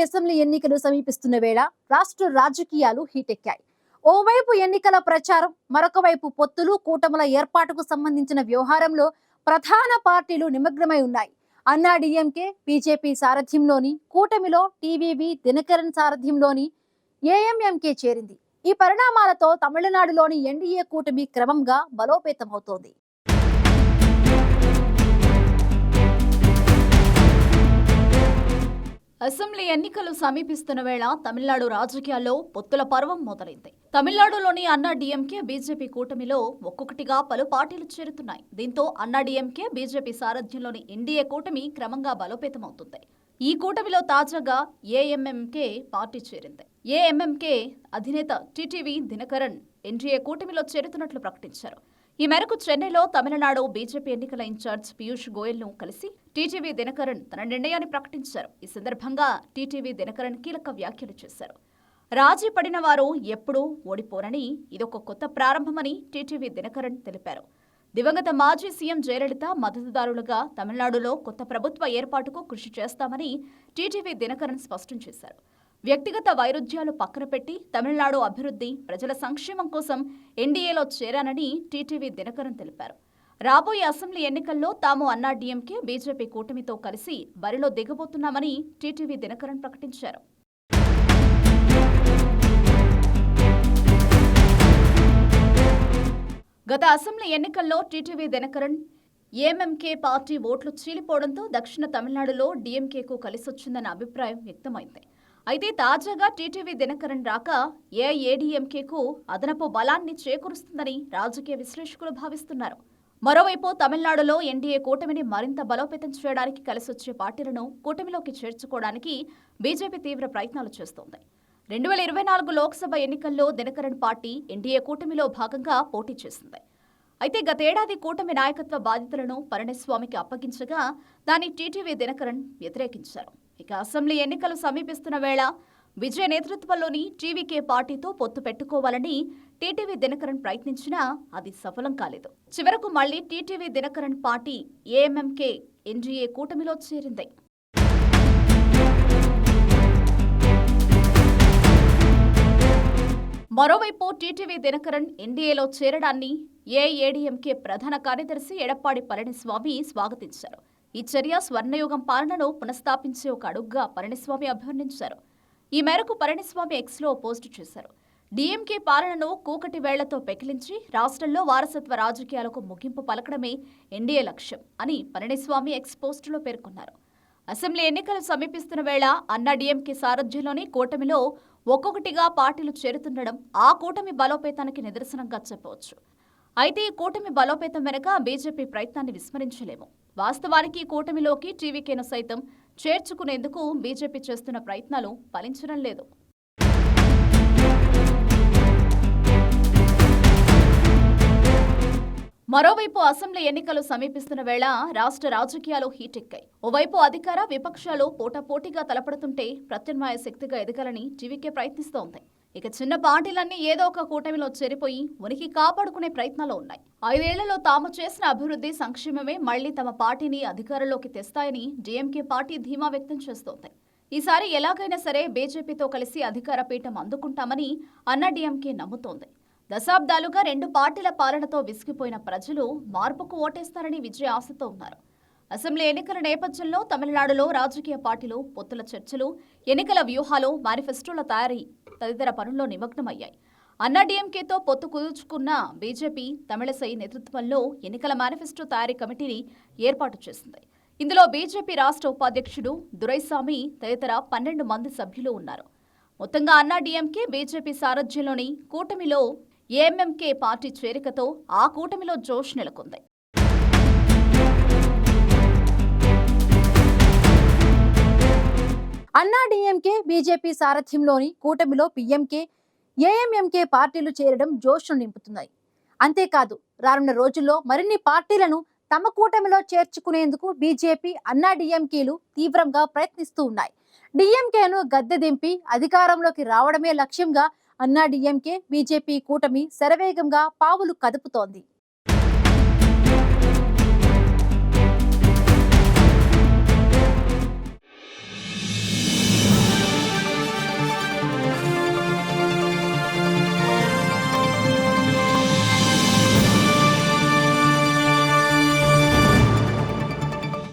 Assembly ఎన్నికలు సమీపిస్తున్న వేళ రాష్ట్ర రాజకీయాలు హీటెక్కాయి. ఓవైపు ఎన్నికల ప్రచారం, మరొక వైపు పొత్తులు, కూటముల ఏర్పాటుకు సంబంధించిన వ్యవహారంలో ప్రధాన పార్టీలు నిమగ్నమై ఉన్నాయి. అన్నా డీఎంకే, బీజేపీ సారథ్యంలోని కూటమిలో టీవీవీ దినకరన్ సారథ్యంలోని ఏఎంఎంకే చేరింది. ఈ పరిణామాలతో తమిళనాడులోని ఎన్డీఏ కూటమి క్రమంగా బలోపేతమవుతోంది. అసెంబ్లీ ఎన్నికలు సమీపిస్తున్న వేళ తమిళనాడు రాజకీయాల్లో పొత్తుల పర్వం మొదలైంది. తమిళనాడులోని అన్నా డీఎంకే, బీజేపీ కూటమిలో ఒక్కొక్కటిగా పలు పార్టీలు చేరుతున్నాయి. దీంతో అన్నా డీఎంకే, బీజేపీ సారథ్యంలోని ఎన్డీఏ కూటమి క్రమంగా బలోపేతమవుతుంది. ఈ కూటమిలో తాజాగా ఏఎంఎంకే పార్టీ చేరింది. ఏఎంఎంకే అధినేత టీటీవీ దినకరన్ ఎన్డీఏ కూటమిలో చేరుతున్నట్లు ప్రకటించారు. ఈ మేరకు చెన్నైలో తమిళనాడు బీజేపీ ఎన్నికల ఇన్ఛార్జ్ పీయూష్ గోయల్ను కలిసి టీటీవీ దినకరన్ తన నిర్ణయాన్ని ప్రకటించారు. ఈ సందర్భంగా టీటీవీ దినకరన్ కీలక వ్యాఖ్యలు చేశారు. రాజీ పడిన వారు ఎప్పుడూ ఓడిపోరని, ఇదొక కొత్త ప్రారంభమని టీటీవీ దినకరన్ తెలిపారు. దివంగత మాజీ సీఎం జయలలిత మద్దతుదారులుగా తమిళనాడులో కొత్త ప్రభుత్వ ఏర్పాటుకు కృషి చేస్తామని టీటీవీ దినకరన్ స్పష్టం చేశారు. వ్యక్తిగత వైరుధ్యాలు పక్కన పెట్టి తమిళనాడు అభివృద్ధి, ప్రజల సంక్షేమం కోసం ఎన్డీఏలో చేరానని టీటీవీ దినకరన్ తెలిపారు. రాబోయే అసెంబ్లీ ఎన్నికల్లో తాము అన్నా డీఎంకే, బీజేపీ కూటమితో కలిసి బరిలో దిగబోతున్నామని టీటీవీ దినకరన్ ప్రకటించారు. గత అసెంబ్లీ ఎన్నికల్లో టీటీవీ దినకరన్ ఏఎంఎంకే పార్టీ ఓట్లు చీలిపోవడంతో దక్షిణ తమిళనాడులో డీఎంకేకు కలిసొచ్చిందన్న అభిప్రాయం వ్యక్తమైంది. అయితే తాజాగా టీటీవీ దినకరన్ రాక ఏఐఏడీఎంకేకు అదనపు బలాన్ని చేకూరుస్తుందని రాజకీయ విశ్లేషకులు భావిస్తున్నారు. మరోవైపు తమిళనాడులో ఎన్డీఏ కూటమిని మరింత బలోపేతం చేయడానికి కలిసొచ్చే పార్టీలను కూటమిలోకి చేర్చుకోవడానికి బీజేపీ తీవ్ర ప్రయత్నాలు చేస్తోంది. 2024 లోక్సభ ఎన్నికల్లో దినకరన్ పార్టీ ఎన్డీఏ కూటమిలో భాగంగా పోటీ చేసింది. అయితే గతేడాది కూటమి నాయకత్వ బాధ్యతలను పళనిస్వామికి అప్పగించగా దాన్ని టీటీవీ దినకరన్ వ్యతిరేకించారు. ఇక అసెంబ్లీ ఎన్నికలు సమీపిస్తున్న వేళ విజయ్ నేతృత్వంలోని టీవీకే పార్టీతో పొత్తు పెట్టుకోవాలని టీటీవీ దినకరన్ ప్రయత్నించినా అది సఫలం కాలేదు. చివరకు మళ్లీ TTV Dinakaran party AMMK NDA కూటమిలో చేరింది. మరోవైపు టీటీవీ దినకరన్ ఎన్డీఏలో చేరడాన్ని ఏఐఏడీఎంకే ప్రధాన కార్యదర్శి ఎడప్పాడి పళనిస్వామి స్వాగతించారు. ఈ చర్య స్వర్ణయుగం పాలనను పునఃస్థాపించే ఒక అడుగ్గా పళనిస్వామి అభివర్ణించారు. ఈ మేరకు పళనిస్వామి ఎక్స్లో పోస్టు చేశారు. డీఎంకే పాలనను కూకటి వేళ్లతో పెకిలించి రాష్ట్రంలో వారసత్వ రాజకీయాలకు ముగింపు పలకడమే ఎన్డీఏ లక్ష్యం అని పళనిస్వామి ఎక్స్ పోస్టులో పేర్కొన్నారు. అసెంబ్లీ ఎన్నికలు సమీపిస్తున్న వేళ అన్నా డీఎంకే సారథ్యంలోని కూటమిలో ఒక్కొక్కటిగా పార్టీలు చేరుతుండడం ఆ కూటమి బలోపేతానికి నిదర్శనంగా చెప్పవచ్చు. అయితే ఈ కూటమి బలోపేతం వెనుక బీజేపీ ప్రయత్నాన్ని విస్మరించలేము. వాస్తవానికి కూటమిలోకి టీవీకేను సైతం చేర్చుకునేందుకు బీజేపీ చేస్తున్న ప్రయత్నాలు ఫలించడం లేదు. మరోవైపు అసెంబ్లీ ఎన్నికలు సమీపిస్తున్న వేళ రాష్ట్ర రాజకీయాలు హీటెక్కాయి. ఓవైపు అధికార, విపక్షాలు పోటాపోటీగా తలపడుతుంటే ప్రత్యామ్నాయ శక్తిగా ఎదగాలని టీవీకే ప్రయత్నిస్తోంది. ఇక చిన్న పార్టీలన్నీ ఏదో ఒక కూటమిలో చేరిపోయి ఉనికి కాపాడుకునే ప్రయత్నాలు ఉన్నాయి. 5 ఏళ్లలో తాము చేసిన అభివృద్ధి, సంక్షేమమే మళ్లీ తమ పార్టీని అధికారంలోకి తెస్తాయని డీఎంకే పార్టీ ధీమా వ్యక్తం చేస్తోంది. ఈసారి ఎలాగైనా సరే బీజేపీతో కలిసి అధికార పీఠం అందుకుంటామని అన్నా డీఎంకే నమ్ముతోంది. దశాబ్దాలుగా 2 పార్టీల పాలనతో విసిగిపోయిన ప్రజలు మార్పుకు ఓటేస్తారని విజయ ఆశతో ఉన్నారు. అసెంబ్లీ ఎన్నికల నేపథ్యంలో తమిళనాడులో రాజకీయ పార్టీలు పొత్తుల చర్చలు, ఎన్నికల వ్యూహాలు, మేనిఫెస్టోల తయారీ తదితర పనుల్లో నిమగ్నమయ్యాయి. అన్నా డీఎంకేతో పొత్తు కుదుర్చుకున్న బీజేపీ తమిళసై నేతృత్వంలో ఎన్నికల మేనిఫెస్టో తయారీ కమిటీని ఏర్పాటు చేసింది. ఇందులో బీజేపీ రాష్ట్ర ఉపాధ్యక్షుడు దురైస్వామి తదితర 12 మంది సభ్యులు ఉన్నారు. మొత్తంగా అన్నా డీఎంకే, బీజేపీ సారథ్యంలోని కూటమిలో ఏఎంఎంకే పార్టీ చేరికతో ఆ కూటమిలో జోష్ నెలకొంది. అన్నా డీఎంకే, బీజేపీ సారథ్యంలోని కూటమిలో పీఎంకే, ఏఎంఎంకే పార్టీలు చేరడం జోష్ను నింపుతున్నాయి. అంతేకాదు, రానున్న రోజుల్లో మరిన్ని పార్టీలను తమ కూటమిలో చేర్చుకునేందుకు బీజేపీ, అన్నా డీఎంకేలు తీవ్రంగా ప్రయత్నిస్తూ ఉన్నాయి. డీఎంకేను గద్దె దింపి అధికారంలోకి రావడమే లక్ష్యంగా అన్నా డీఎంకే, బీజేపీ కూటమి శరవేగంగా పావులు కదుపుతోంది.